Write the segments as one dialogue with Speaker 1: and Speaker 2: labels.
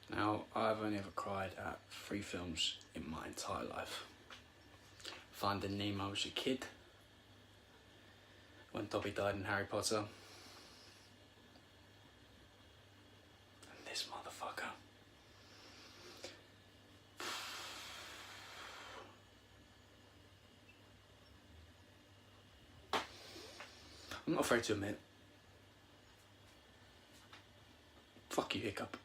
Speaker 1: Now, I've only ever cried at 3 films in my entire life. Finding Nemo as a kid, when Dobby died in Harry Potter, and this motherfucker. I'm not afraid to admit, fuck you, Hiccup.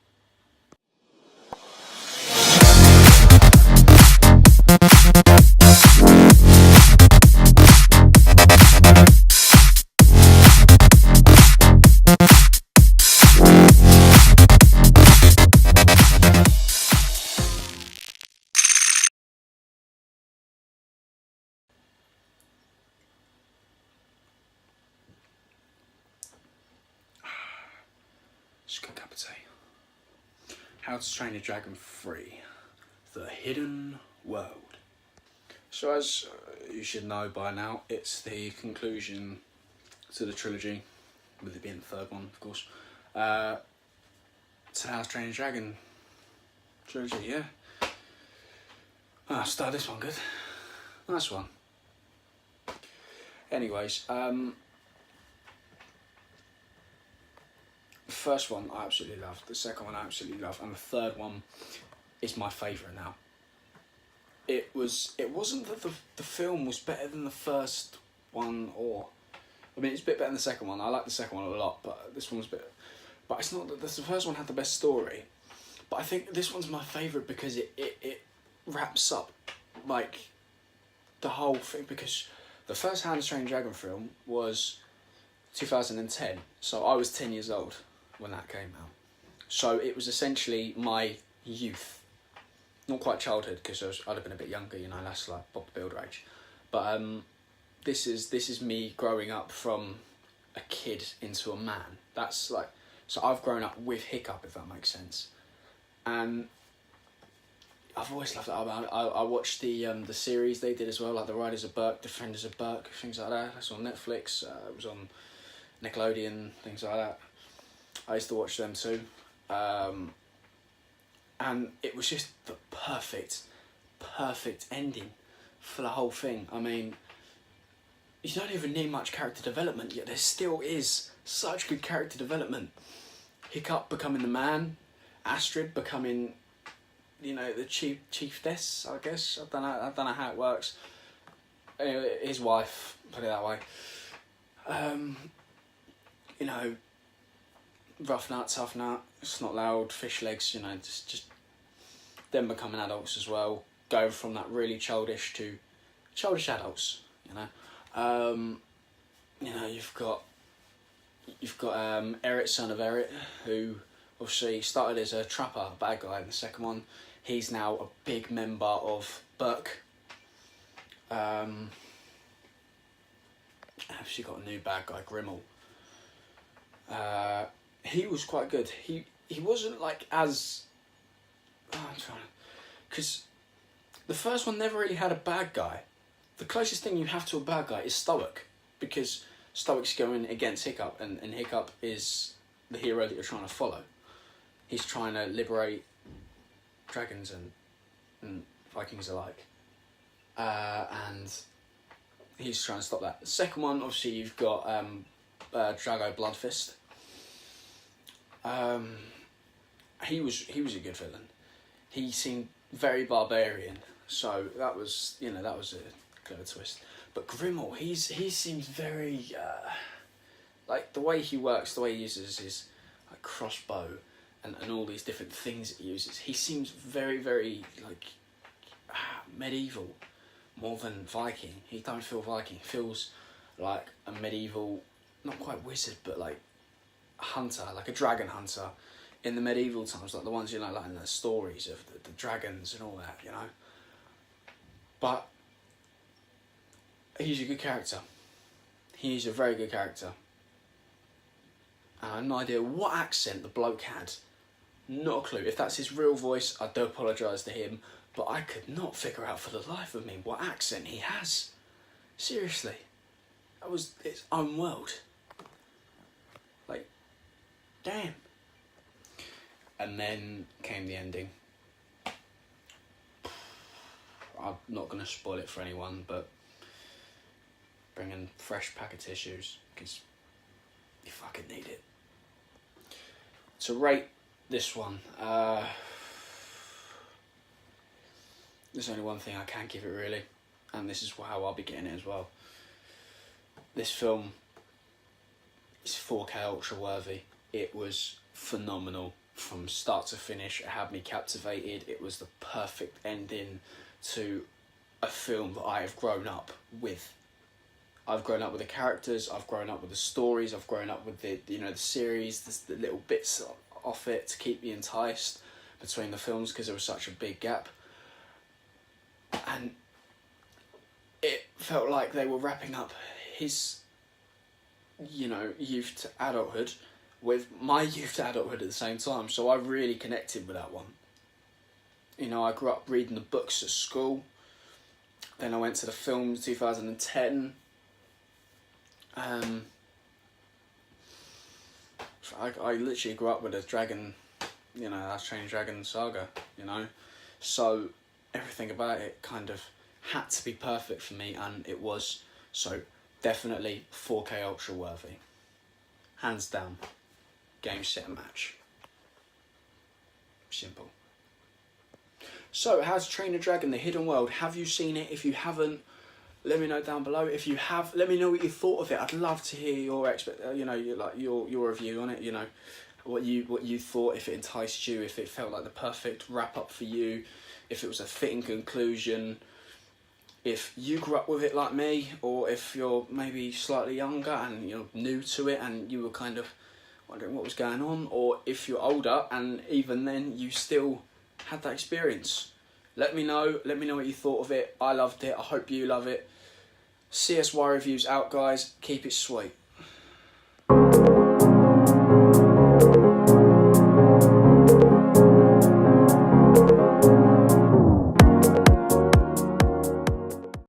Speaker 1: Just got a cup of tea. How to Train Your Dragon 3: The Hidden World. So as you should know by now, it's the conclusion to the trilogy, with it being the third one, of course. It's How to Train Your Dragon trilogy, yeah. Start this one good. Nice one. Anyways, the first one I absolutely loved, the second one I absolutely loved, and the third one is my favourite now. It wasn't that the film was better than the first one, or I mean, it's a bit better than the second one. I like the second one a lot, but this one was a bit. But it's not that the first one had the best story, but I think this one's my favourite because it wraps up like the whole thing. Because the first How to Train Your Dragon film was 2010, so I was 10 years old when that came out. So it was essentially my youth. Not quite childhood, because I'd have been a bit younger, you know, that's like Bob the Builder age. But this is me growing up from a kid into a man. That's like, so I've grown up with Hiccup, if that makes sense. And I've always loved it. I watched the series they did as well, like The Riders of Berk, Defenders of Berk, things like that. That's on Netflix. It was on Nickelodeon, things like that. I used to watch them too. And it was just the perfect ending for the whole thing. I mean, you don't even need much character development, yet there still is such good character development. Hiccup becoming the man, Astrid becoming, you know, the chiefess, I guess. I don't know how it works. Anyway, his wife, put it that way. You know, rough nut, tough nut, it's not loud, fish legs, you know, just them becoming adults as well, going from that really childish to childish adults, you know. You know, you've got Eret, son of Eret, who obviously started as a trapper, bad guy in the second one. He's now a big member of Berk. Obviously got a new bad guy, Grimmel. He was quite good. He wasn't like as... I'm trying to... Because the first one never really had a bad guy. The closest thing you have to a bad guy is Stoic, because Stoic's going against Hiccup, and Hiccup is the hero that you're trying to follow. He's trying to liberate dragons and Vikings alike. And he's trying to stop that. The second one, obviously, you've got Drago Bloodfist. He was a good villain. He seemed very barbarian, so that was a clever twist. But Grimmel, he seems very like the way he works, the way he uses his like crossbow and all these different things that he uses. He seems very, very like medieval more than Viking. He don't feel Viking. He feels like a medieval, not quite wizard, but like a hunter, like a dragon hunter in the medieval times, like the ones, you know, like in the stories of the dragons and all that, you know. But he's a good character. He's a very good character. I have no idea what accent the bloke had. Not a clue. If that's his real voice, I do apologise to him, but I could not figure out for the life of me what accent he has. Seriously. That was its own world. Like, damn. and then came the ending. I'm not going to spoil it for anyone, but bring in fresh pack of tissues, because you fucking need it. To rate this one, there's only one thing I can give it really, and this is how I'll be getting it as well. This film is 4K ultra worthy. It was phenomenal from start to finish. It had me captivated. It was the perfect ending to a film that I have grown up with. I've grown up with the characters, I've grown up with the stories, I've grown up with the series, the little bits off it to keep me enticed between the films, because there was such a big gap. And it felt like they were wrapping up his, youth to adulthood with my youth to adulthood at the same time. So I really connected with that one. I grew up reading the books at school. Then I went to the films in 2010. I literally grew up with a dragon, Last Train Dragon saga, So everything about it kind of had to be perfect for me, and it was. So definitely 4K ultra worthy. Hands down. Game, set, and match. Simple. So, How to Train a Dragon, The Hidden World. Have you seen it? If you haven't, let me know down below. If you have, let me know what you thought of it. I'd love to hear your your review on it. What you thought, if it enticed you, if it felt like the perfect wrap up for you, if it was a fitting conclusion. If you grew up with it like me, or if you're maybe slightly younger and you're new to it and you were kind of wondering what was going on, or if you're older and even then you still had that experience. Let me know what you thought of it. I loved it. I hope you love it. CSY Reviews out, guys. Keep it sweet.